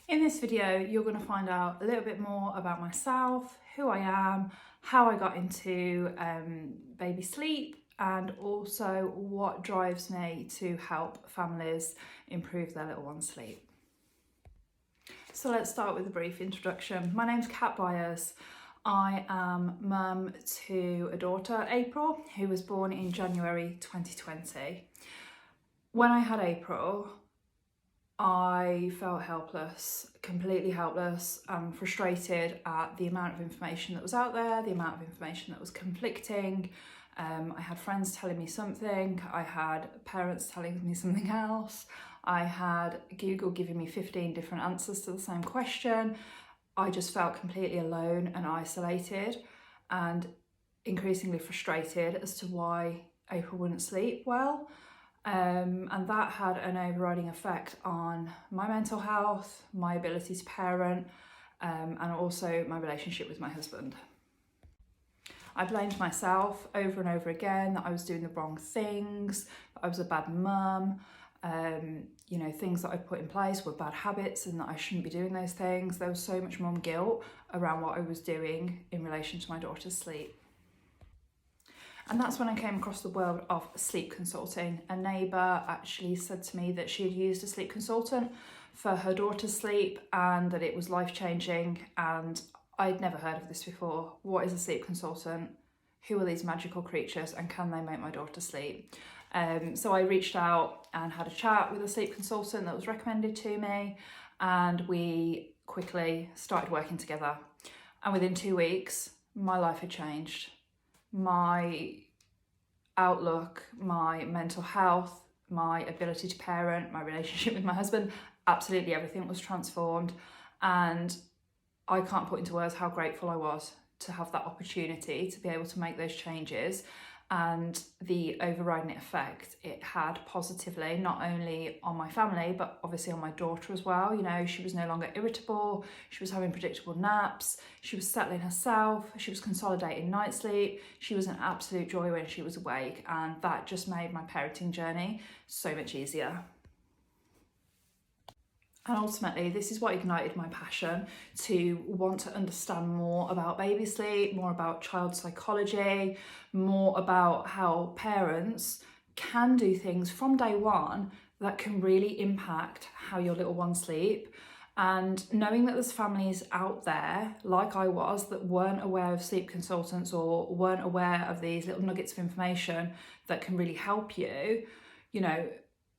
In this video, you're going to find out a little bit more about myself, who I am, how I got into baby sleep, and also what drives me to help families improve their little one's sleep. So let's start with a brief introduction. My name's Kat Byers. I am mum to a daughter, April, who was born in January 2020. When I had April, I felt helpless, completely helpless, frustrated at the amount of information that was out there, the amount of information that was conflicting. I had friends telling me something, I had parents telling me something else, I had Google giving me 15 different answers to the same question. I just felt completely alone and isolated and increasingly frustrated as to why April wouldn't sleep well. And that had an overriding effect on my mental health, my ability to parent, and also my relationship with my husband. I blamed myself over and over again that I was doing the wrong things, that I was a bad mum, things that I put in place were bad habits and that I shouldn't be doing those things. There was so much mum guilt around what I was doing in relation to my daughter's sleep. And that's when I came across the world of sleep consulting. A neighbour actually said to me that she had used a sleep consultant for her daughter's sleep and that it was life-changing, and I'd never heard of this before. What is a sleep consultant? Who are these magical creatures and can they make my daughter sleep? So I reached out and had a chat with a sleep consultant that was recommended to me, and we quickly started working together. And within 2 weeks, my life had changed. My outlook, my mental health, my ability to parent, my relationship with my husband, absolutely everything was transformed. And I can't put into words how grateful I was to have that opportunity to be able to make those changes, and the overriding effect it had positively, not only on my family, but obviously on my daughter as well. You know, she was no longer irritable, she was having predictable naps, she was settling herself, she was consolidating night sleep, she was an absolute joy when she was awake, and that just made my parenting journey so much easier. And ultimately, this is what ignited my passion to want to understand more about baby sleep, more about child psychology, more about how parents can do things from day one that can really impact how your little ones sleep. And knowing that there's families out there, like I was, that weren't aware of sleep consultants or weren't aware of these little nuggets of information that can really help you,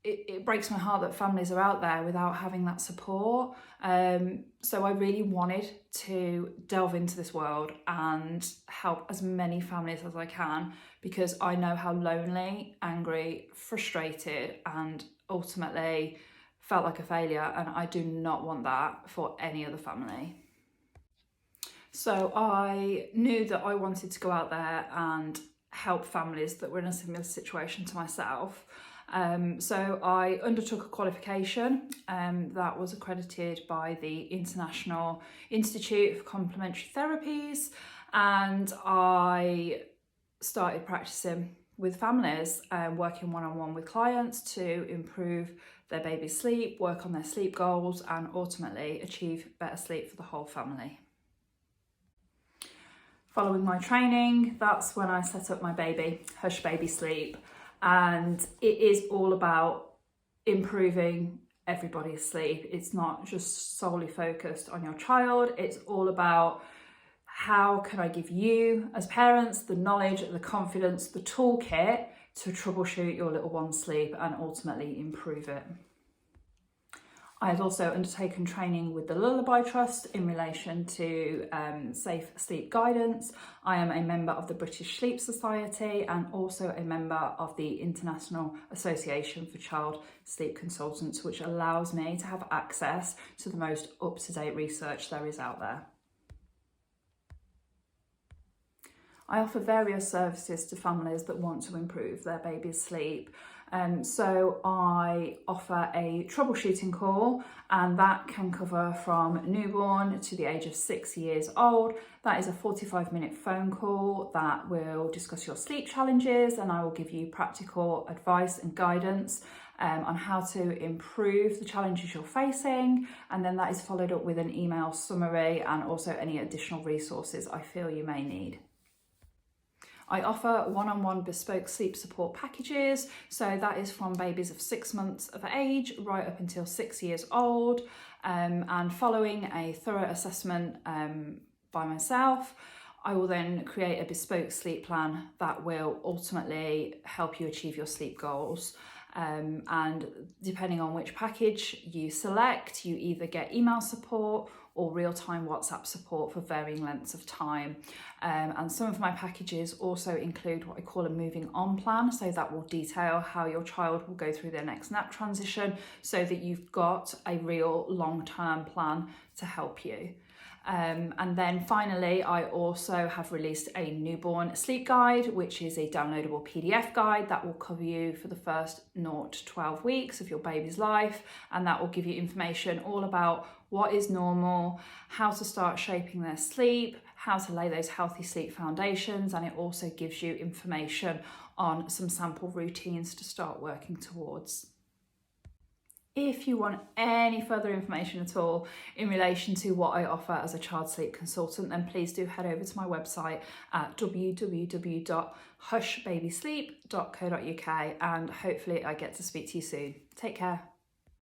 it breaks my heart that families are out there without having that support. So I really wanted to delve into this world and help as many families as I can, because I know how lonely, angry, frustrated, and ultimately felt like a failure, and I do not want that for any other family. So I knew that I wanted to go out there and help families that were in a similar situation to myself. So I undertook a qualification that was accredited by the International Institute for Complementary Therapies, and I started practicing with families, working one-on-one with clients to improve their baby's sleep, work on their sleep goals, and ultimately achieve better sleep for the whole family. Following my training, that's when I set up my baby, Hush Baby Sleep. And it is all about improving everybody's sleep. It's not just solely focused on your child. It's all about how can I give you as parents the knowledge, the confidence, the toolkit to troubleshoot your little one's sleep and ultimately improve it. I have also undertaken training with the Lullaby Trust in relation to safe sleep guidance. I am a member of the British Sleep Society and also a member of the International Association for Child Sleep Consultants, which allows me to have access to the most up-to-date research there is out there. I offer various services to families that want to improve their baby's sleep. So I offer a troubleshooting call, and that can cover from newborn to the age of 6 years old. That is a 45-minute phone call that will discuss your sleep challenges, and I will give you practical advice and guidance on how to improve the challenges you're facing, and then that is followed up with an email summary and also any additional resources I feel you may need. I offer one-on-one bespoke sleep support packages, so that is from babies of 6 months of age right up until 6 years old, and following a thorough assessment by myself, I will then create a bespoke sleep plan that will ultimately help you achieve your sleep goals. And depending on which package you select, you either get email support or real-time WhatsApp support for varying lengths of time. And some of my packages also include what I call a moving on plan, so that will detail how your child will go through their next nap transition so that you've got a real long-term plan to help you. And then finally, I also have released a newborn sleep guide, which is a downloadable PDF guide that will cover you for the first 0 to 12 weeks of your baby's life. And that will give you information all about what is normal, how to start shaping their sleep, how to lay those healthy sleep foundations. And it also gives you information on some sample routines to start working towards. If you want any further information at all in relation to what I offer as a child sleep consultant, then please do head over to my website at www.hushbabysleep.co.uk, and hopefully I get to speak to you soon. Take care.